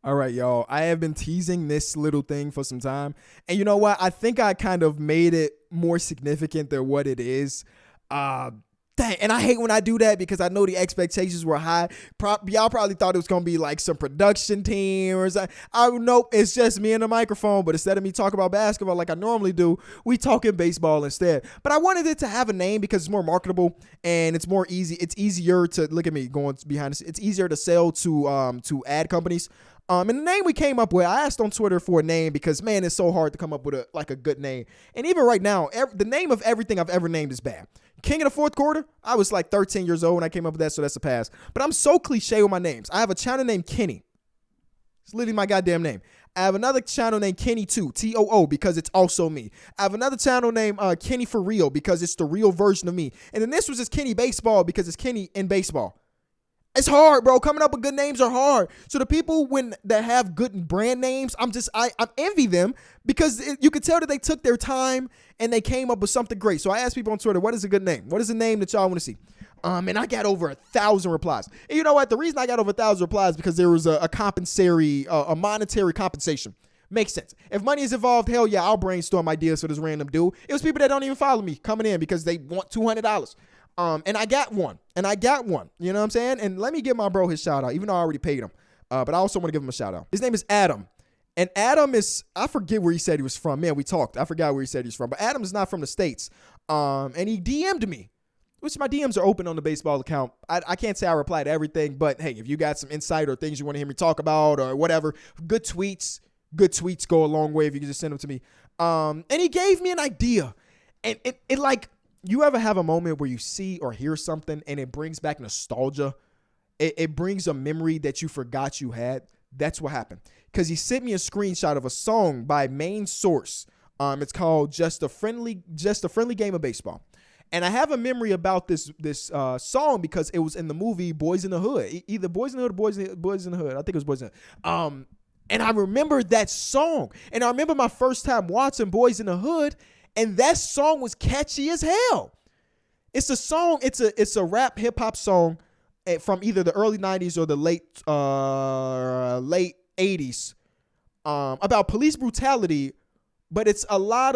All right, y'all. I have been teasing this little thing for some time. And you know what? I think I kind of made it more significant than what it is. Uh, Dang, and I hate when I do that because I know the expectations were high. Y'all probably thought it was gonna be like some production team or something. Nope, it's just me and the microphone. But instead of me talking about basketball like I normally do, we talking baseball instead. But I wanted it to have a name because it's more marketable and it's more easy. It's easier to look at me going behind this. It's easier to sell to ad companies. And the name we came up with, I asked on Twitter for a name because man, it's so hard to come up with a good name. And even right now, the name of everything I've ever named is bad. King of the fourth quarter, I was like 13 years old when I came up with that, so that's a pass. But I'm so cliche with my names. I have a channel named Kenny. It's literally my goddamn name. I have another channel named Kenny 2, T-O-O, because it's also me. I have another channel named Kenny for Real because it's the real version of me. And then this was just Kenny Baseball because it's Kenny in baseball. It's hard, bro. Coming up with good names are hard. So the people that have good brand names, I envy them because you could tell that they took their time and they came up with something great. So I asked people on Twitter, what is a good name? What is a name that y'all want to see? And I got over 1,000 replies. And you know what? The reason I got over 1,000 replies is because there was a monetary compensation. Makes sense. If money is involved, hell yeah, I'll brainstorm ideas for this random dude. It was people that don't even follow me coming in because they want $200. And I got one. You know what I'm saying? And let me give my bro his shout out, even though I already paid him. But I also want to give him a shout out. His name is Adam. And Adam I forget where he said he was from. Man, we talked. I forgot where he said he's from. But Adam is not from the States. And he DM'd me, which my DMs are open on the baseball account. I can't say I reply to everything. But hey, if you got some insight or things you want to hear me talk about or whatever, good tweets go a long way if you can just send them to me. And he gave me an idea. And it like, you ever have a moment where you see or hear something and it brings back nostalgia? It brings a memory that you forgot you had. That's what happened. Because he sent me a screenshot of a song by Main Source. It's called Just a Friendly Game of Baseball. And I have a memory about this song because it was in the movie Boys in the Hood. Either Boys in the Hood or Boys in the Hood. I think it was Boys in the Hood. And I remember that song. And I remember my first time watching Boys in the Hood. And that song was catchy as hell. It's a song. It's a rap hip hop song from either the early 90s or the late 80s about police brutality. But it's not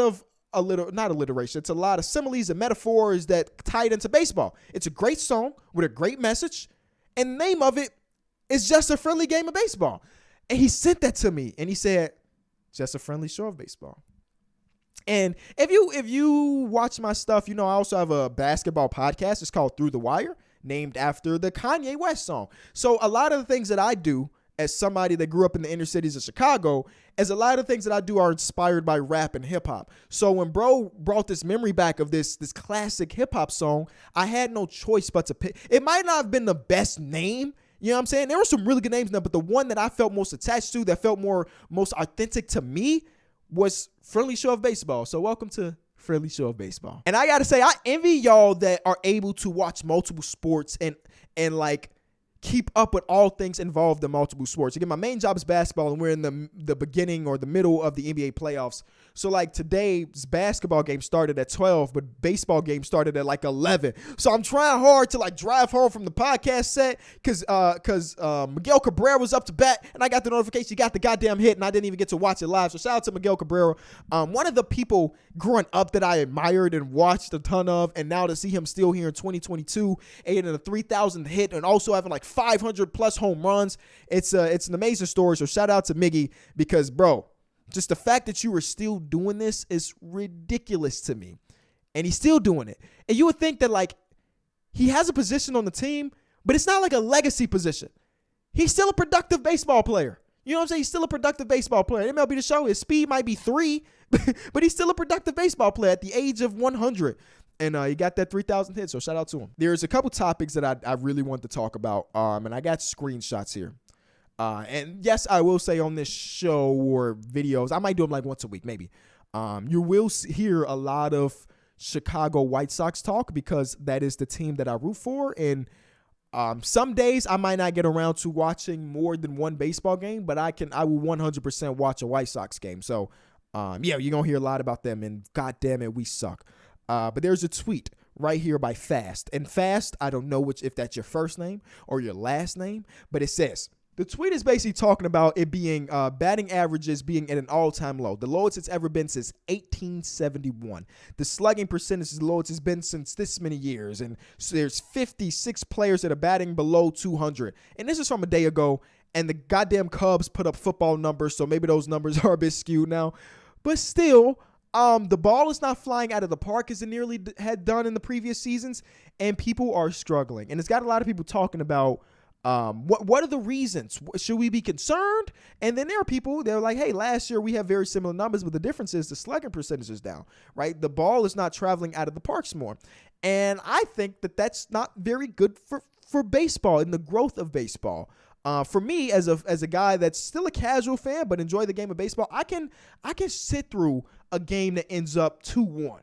alliteration. It's a lot of similes and metaphors that tied into baseball. It's a great song with a great message. And the name of it is Just a Friendly Game of Baseball. And he sent that to me. And he said, just a friendly show of baseball. And if you watch my stuff, you know I also have a basketball podcast. It's called Through the Wire, named after the Kanye West song. So a lot of the things that I do as somebody that grew up in the inner cities of Chicago, as a lot of things that I do are inspired by rap and hip hop. So when bro brought this memory back of this classic hip hop song, I had no choice but to pick. It might not have been the best name. You know what I'm saying? There were some really good names in there, but the one that I felt most attached to, that felt most authentic to me, was Friendly Show of Baseball. So welcome to Friendly Show of Baseball. And I gotta say, I envy y'all that are able to watch multiple sports and like keep up with all things involved in multiple sports. Again, my main job is basketball, and we're in the beginning or the middle of the NBA playoffs. So like today's basketball game started at 12, but baseball game started at like 11. So I'm trying hard to like drive home from the podcast set because Miguel Cabrera was up to bat, and I got the notification he got the goddamn hit, and I didn't even get to watch it live. So shout out to Miguel Cabrera, one of the people growing up that I admired and watched a ton of, and now to see him still here in 2022, and in a 3,000 hit, and also having like 500 plus home runs. It's an amazing story. So shout out to Miggy because, bro, just the fact that you were still doing this is ridiculous to me. And he's still doing it. And you would think that like he has a position on the team, but it's not like a legacy position. He's still a productive baseball player. You know what I'm saying? He's still a productive baseball player. MLB The Show, his speed might be 3, but he's still a productive baseball player at the age of 100. And he got that 3,000 hits, so shout out to him. There's a couple topics that I really want to talk about, and I got screenshots here. And yes, I will say on this show or videos, I might do them like once a week, maybe. You will hear a lot of Chicago White Sox talk because that is the team that I root for. And some days I might not get around to watching more than one baseball game, but I will 100% watch a White Sox game. So, yeah, you're going to hear a lot about them, and God damn it, we suck. But there's a tweet right here by Fast. And Fast, I don't know if that's your first name or your last name, but it says, The tweet is basically talking about it being batting averages being at an all-time low, the lowest it's ever been since 1871. The slugging percentage is the lowest it's been since this many years, and so there's 56 players that are batting below 200. And this is from a day ago, and the goddamn Cubs put up football numbers, so maybe those numbers are a bit skewed now. But still, the ball is not flying out of the park as it nearly had done in the previous seasons, and people are struggling. And it's got a lot of people talking about what are the reasons? Should we be concerned? And then there are people, they're like, hey, last year we have very similar numbers, but the difference is the slugging percentage is down, right? The ball is not traveling out of the parks more. And I think that that's not very good for baseball and the growth of baseball. For me, as a guy that's still a casual fan but enjoy the game of baseball, I can sit through a game that ends up 2-1.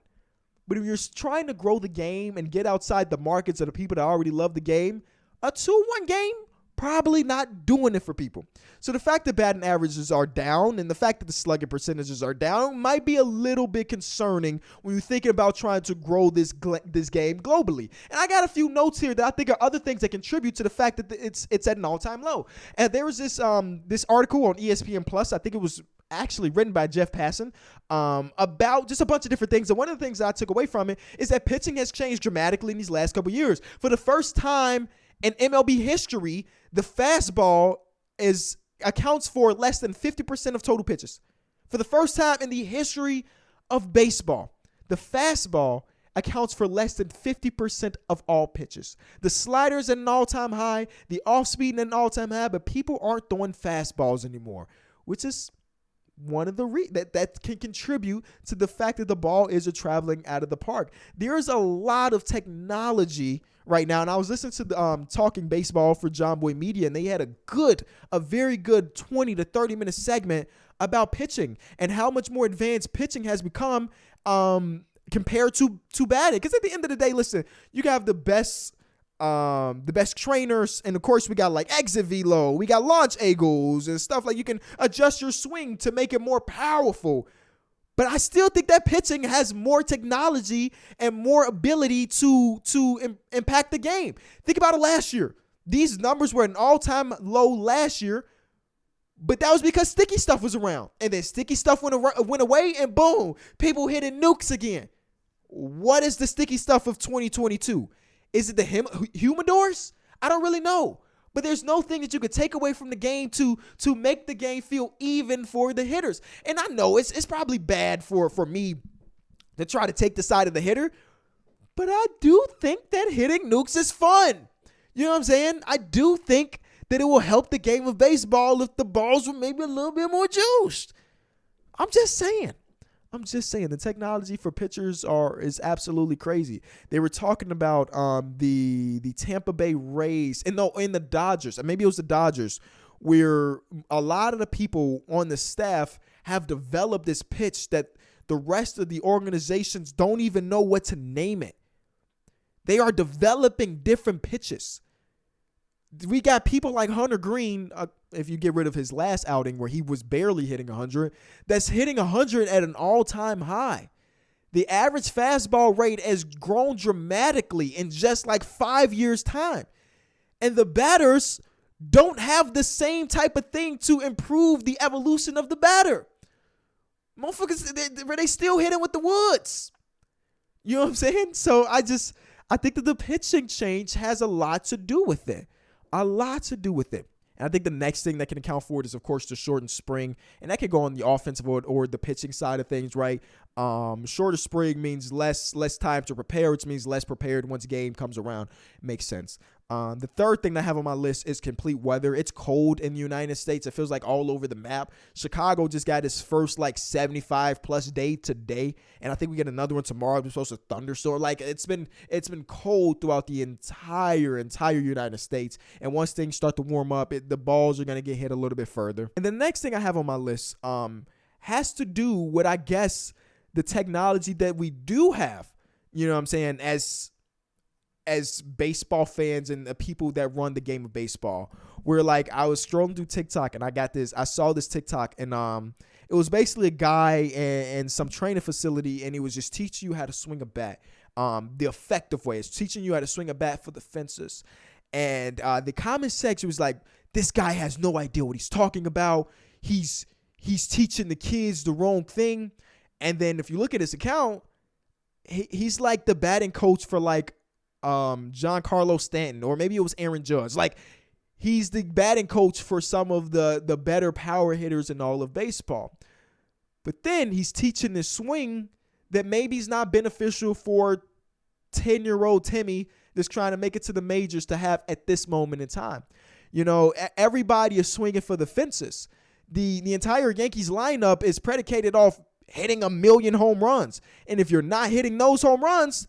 But if you're trying to grow the game and get outside the markets of the people that already love the game, a 2-1 game, probably not doing it for people. So the fact that batting averages are down and the fact that the slugging percentages are down might be a little bit concerning when you're thinking about trying to grow this game globally. And I got a few notes here that I think are other things that contribute to the fact that it's at an all-time low. And there was this article on ESPN Plus. I think it was actually written by Jeff Passan, about just a bunch of different things. And one of the things that I took away from it is that pitching has changed dramatically in these last couple of years. For the first time in MLB history, the fastball accounts for less than 50% of total pitches. For the first time in the history of baseball, the fastball accounts for less than 50% of all pitches. The slider's at an all-time high, the off-speed at an all-time high, but people aren't throwing fastballs anymore, which is one of the that can contribute to the fact that the ball is traveling out of the park. There's a lot of technology right now, and I was listening to Talking Baseball for John Boy Media, and they had a very good 20 to 30 minute segment about pitching and how much more advanced pitching has become compared to batting. Because at the end of the day, listen, you can have the best trainers, and of course we got like exit velo, we got launch angles and stuff, like you can adjust your swing to make it more powerful. But I still think that pitching has more technology and more ability to impact the game. Think about it last year. These numbers were an all-time low last year, but that was because sticky stuff was around. And then sticky stuff went away, and boom, people hitting nukes again. What is the sticky stuff of 2022? Is it the humidors? I don't really know. But there's no thing that you could take away from the game to make the game feel even for the hitters. And I know it's probably bad for me to try to take the side of the hitter, but I do think that hitting nukes is fun. You know what I'm saying? I do think that it will help the game of baseball if the balls were maybe a little bit more juiced. I'm just saying. The technology for pitchers is absolutely crazy. They were talking about the Tampa Bay Rays in the Dodgers, and maybe it was the Dodgers, where a lot of the people on the staff have developed this pitch that the rest of the organizations don't even know what to name it. They are developing different pitches. We got people like Hunter Green, if you get rid of his last outing where he was barely hitting 100, that's hitting 100 at an all-time high. The average fastball rate has grown dramatically in just like 5 years' time. And the batters don't have the same type of thing to improve the evolution of the batter. Motherfuckers, they still hitting with the woods. You know what I'm saying? So I think that the pitching change has a lot to do with it. And I think the next thing that can account for it is, of course, the shortened spring. And that can go on the offensive or the pitching side of things, right? Shorter spring means less time to prepare, which means less prepared once a game comes around. Makes sense. The third thing that I have on my list is complete weather. It's cold in the United States. It feels like all over the map. Chicago just got its first 75 plus day today, and I think we get another one tomorrow. It's supposed to thunderstorm. It's been cold throughout the entire United States. And once things start to warm up, the balls are gonna get hit a little bit further. And the next thing I have on my list has to do with, I guess, the technology that we do have. You know what I'm saying? As baseball fans and the people that run the game of baseball, where I was scrolling through TikTok and I saw this TikTok, and it was basically a guy in some training facility, and he was just teaching you how to swing a bat, the effective way. It's teaching you how to swing a bat for the fences. And the comment section was like, this guy has no idea what he's talking about. He's teaching the kids the wrong thing. And then if you look at his account, he's like the batting coach for like Giancarlo Stanton, or maybe it was Aaron Judge. Like, he's the batting coach for some of the better power hitters in all of baseball. But then he's teaching this swing that maybe is not beneficial for 10-year-old Timmy that's trying to make it to the majors to have at this moment in time. You know, everybody is swinging for the fences. The entire Yankees lineup is predicated off hitting 1 million home runs. And if you're not hitting those home runs,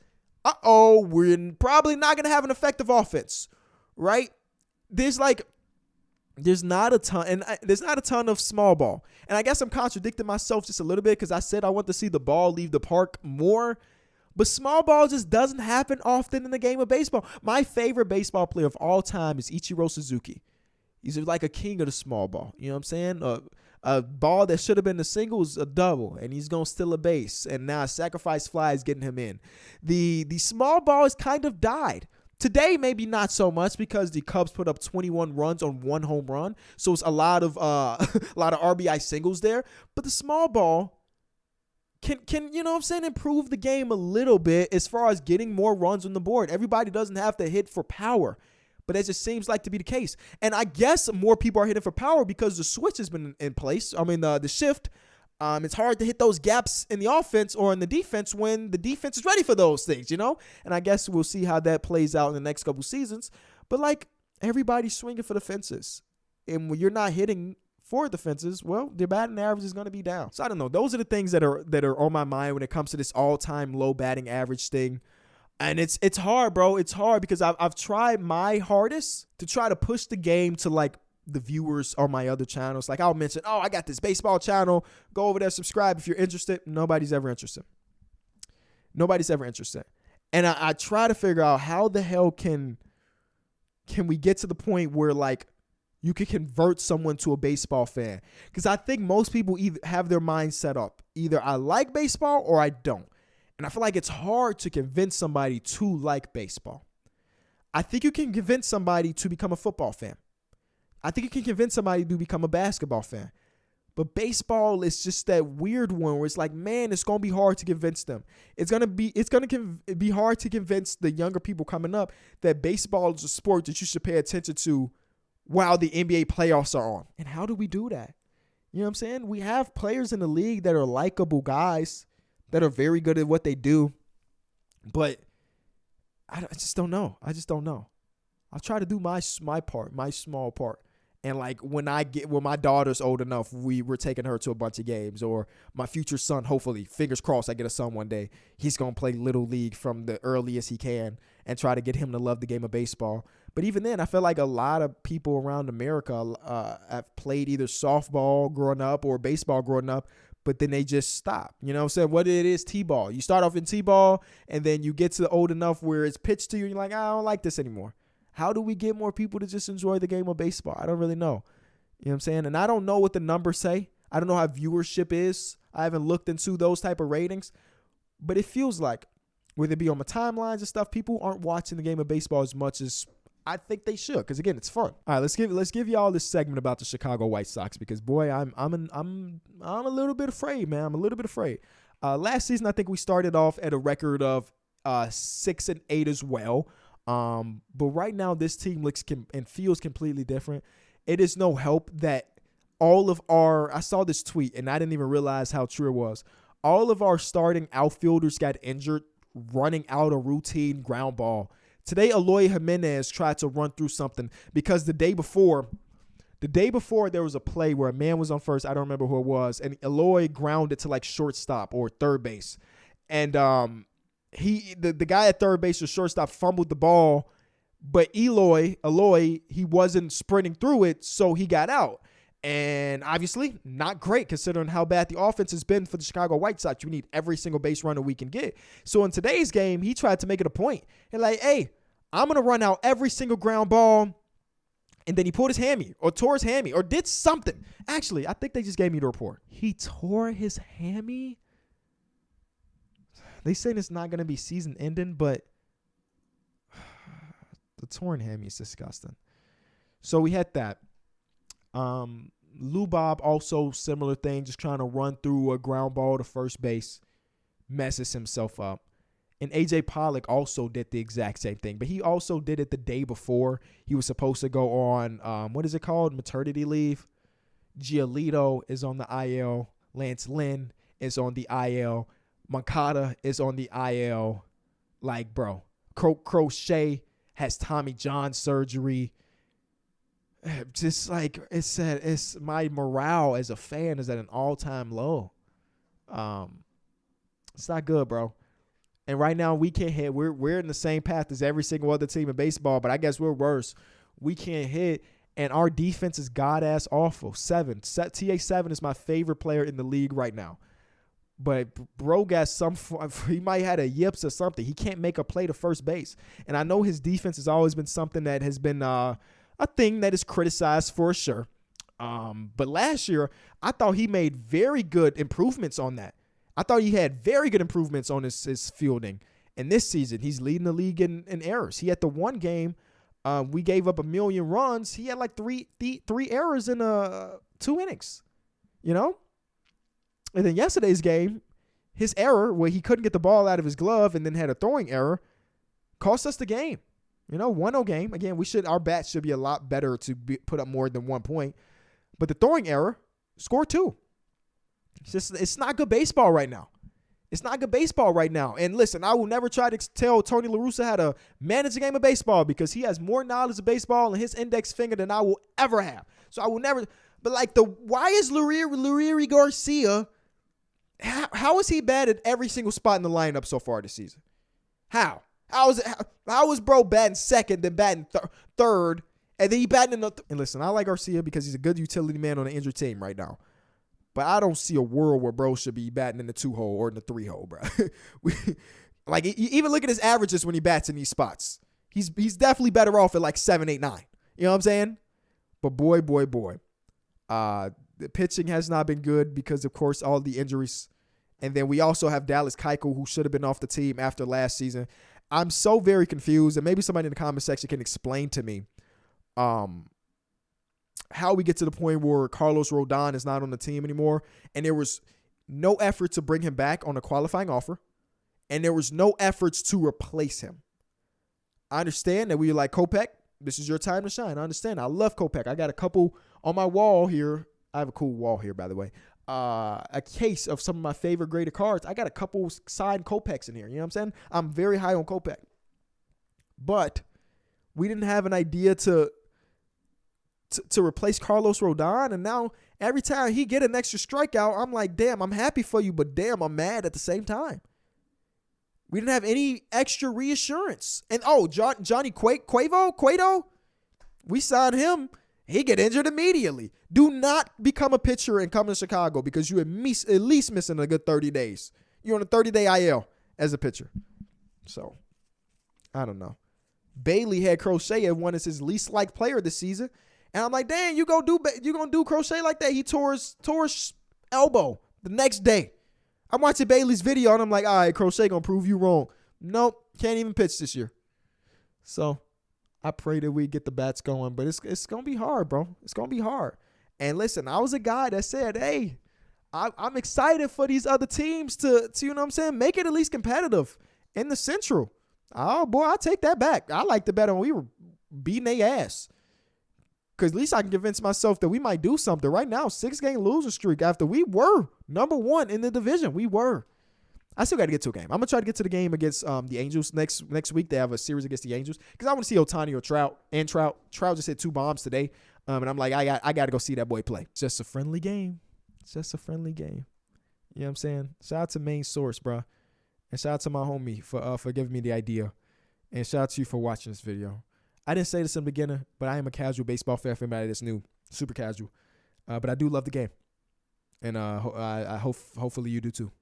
we're probably not going to have an effective offense, right? There's not a ton of small ball. And I guess I'm contradicting myself just a little bit because I said I want to see the ball leave the park more. But small ball just doesn't happen often in the game of baseball. My favorite baseball player of all time is Ichiro Suzuki. He's like a king of the small ball. You know what I'm saying? A ball that should have been a single is a double, and he's going to steal a base. And now a sacrifice fly is getting him in. The small ball has kind of died. Today, maybe not so much because the Cubs put up 21 runs on 1 home run. So it's a lot of RBI singles there. But the small ball can you know what I'm saying, improve the game a little bit as far as getting more runs on the board. Everybody doesn't have to hit for power, but it just seems like to be the case. And I guess more people are hitting for power because the switch has been in place. I mean, the shift. It's hard to hit those gaps in the offense or in the defense when the defense is ready for those things, you know? And I guess we'll see how that plays out in the next couple seasons. But, like, everybody's swinging for the fences. And when you're not hitting for the fences, well, their batting average is going to be down. So, I don't know. Those are the things that are on my mind when it comes to this all-time low batting average thing. And it's hard, bro. It's hard because I've tried my hardest to try to push the game to, like, the viewers on my other channels. Like, I'll mention, I got this baseball channel. Go over there, subscribe if you're interested. Nobody's ever interested. And I try to figure out how the hell can we get to the point where, like, you can convert someone to a baseball fan. Because I think most people either have their mind set up. Either I like baseball or I don't. And I feel like it's hard to convince somebody to like baseball. I think you can convince somebody to become a football fan. I think you can convince somebody to become a basketball fan. But baseball is just that weird one where it's like, man, it's going to be hard to convince them. It's going to be hard to convince the younger people coming up that baseball is a sport that you should pay attention to while the NBA playoffs are on. And how do we do that? You know what I'm saying? We have players in the league that are likable guys that are very good at what they do. But I just don't know. I'll try to do my part, my small part. And like when my daughter's old enough, we're taking her to a bunch of games, or my future son, hopefully, fingers crossed, I get a son one day. He's going to play Little League from the earliest he can and try to get him to love the game of baseball. But even then, I feel like a lot of people around America have played either softball growing up or baseball growing up, but then they just stop. You know what I'm saying? What it is, T-ball. You start off in T-ball, and then you get to the old enough where it's pitched to you, and you're like, I don't like this anymore. How do we get more people to just enjoy the game of baseball? I don't really know. You know what I'm saying? And I don't know what the numbers say. I don't know how viewership is. I haven't looked into those type of ratings. But it feels like, whether it be on my timelines and stuff, people aren't watching the game of baseball as much as I think they should. Because again, it's fun. All right, let's give y'all this segment about the Chicago White Sox, because boy, I'm a little bit afraid, man. I'm a little bit afraid. Last season, I think we started off at a record of 6-8 as well. But right now, this team looks and feels completely different. It is no help that I saw this tweet and I didn't even realize how true it was. All of our starting outfielders got injured running out a routine ground ball. Today, Eloy Jimenez tried to run through something because the day before there was a play where a man was on first. I don't remember who it was. And Eloy grounded to like shortstop or third base. And, the guy at third base or shortstop fumbled the ball, but Eloy, he wasn't sprinting through it, so he got out. And obviously, not great considering how bad the offense has been for the Chicago White Sox. We need every single base runner we can get. So in today's game, he tried to make it a point. And like, hey, I'm going to run out every single ground ball. And then he pulled his hammy or tore his hammy or did something. Actually, I think they just gave me the report. He tore his hammy? They saying it's not going to be season ending, but the torn hammy is disgusting. So we had that. Lou Bob, also similar thing, just trying to run through a ground ball to first base, messes himself up. And A.J. Pollock also did the exact same thing, but he also did it the day before. He was supposed to go on, what is it called, maternity leave. Giolito is on the IL. Lance Lynn is on the IL. Moncada is on the IL. Like, bro, Crochet has Tommy John surgery. Just like it said, it's my morale as a fan is at an all-time low. It's not good, bro. And right now we can't hit. We're in the same path as every single other team in baseball, but I guess we're worse. We can't hit, and our defense is god-ass awful. TA7 is my favorite player in the league right now. But bro got he might have a yips or something. He can't make a play to first base. And I know his defense has always been something that has been a thing that is criticized for sure. But last year, I thought he made very good improvements on that. I thought he had very good improvements on his fielding. And this season, he's leading the league in errors. He had the one game, we gave up 1 million runs. He had like three errors in 2 innings, you know? And then yesterday's game, his error where he couldn't get the ball out of his glove and then had a throwing error cost us the game. You know, 1-0 game. Again, our bats should be a lot better to put up more than 1 point. But the throwing error, score 2. It's not good baseball right now. It's not good baseball right now. And listen, I will never try to tell Tony La Russa how to manage a game of baseball because he has more knowledge of baseball in his index finger than I will ever have. So I will never. But like why is Leury Garcia? How is he bad at every single spot in the lineup so far this season? How? How is bro batting second, then batting third, and then he batting in the and listen, I like Garcia because he's a good utility man on an injured team right now. But I don't see a world where bro should be batting in the 2-hole or in the 3-hole, bro. Like, even look at his averages when he bats in these spots. He's definitely better off at like 7, 8, 9. You know what I'm saying? But boy. The pitching has not been good because, of course, all the injuries. And then we also have Dallas Keuchel, who should have been off the team after last season. I'm so very confused, and maybe somebody in the comment section can explain to me how we get to the point where Carlos Rodon is not on the team anymore, and there was no effort to bring him back on a qualifying offer, and there was no efforts to replace him. I understand that we were like, Kopech, this is your time to shine. I understand. I love Kopech. I got a couple on my wall here. I have a cool wall here, by the way. A case of some of my favorite graded cards. I got a couple signed Kopechs in here. You know what I'm saying? I'm very high on Kopech. But we didn't have an idea to replace Carlos Rodon, and now every time he get an extra strikeout, I'm like, damn, I'm happy for you, but damn, I'm mad at the same time. We didn't have any extra reassurance. And, Johnny Cueto, we signed him. He get injured immediately. Do not become a pitcher and come to Chicago because you at least missing a good 30 days. You're on a 30-day IL as a pitcher. So, I don't know. Bailey had Crochet as one as his least liked player this season. And I'm like, dang, you gonna do Crochet like that? He tore his elbow the next day. I'm watching Bailey's video and I'm like, all right, Crochet gonna prove you wrong. Nope, can't even pitch this year. So I pray that we get the bats going, but it's gonna be hard, bro. It's gonna be hard. And listen, I was a guy that said, hey, I'm excited for these other teams to you know what I'm saying, make it at least competitive in the Central. Oh boy, I'll take that back. I like the bet on we were beating their ass. Because at least I can convince myself that we might do something. Right now, 6-game losing streak after we were number 1 in the division. We were. I still got to get to a game. I'm going to try to get to the game against the Angels next week. They have a series against the Angels. Because I want to see Ohtani or Trout. And Trout just hit 2 bombs today. And I'm like, I got to go see that boy play. It's just a friendly game. It's just a friendly game. You know what I'm saying? Shout out to Main Source, bro. And shout out to my homie for giving me the idea. And shout out to you for watching this video. I didn't say this in the beginning, but I am a casual baseball fan for everybody that's new, super casual. But I do love the game. And I hopefully you do too.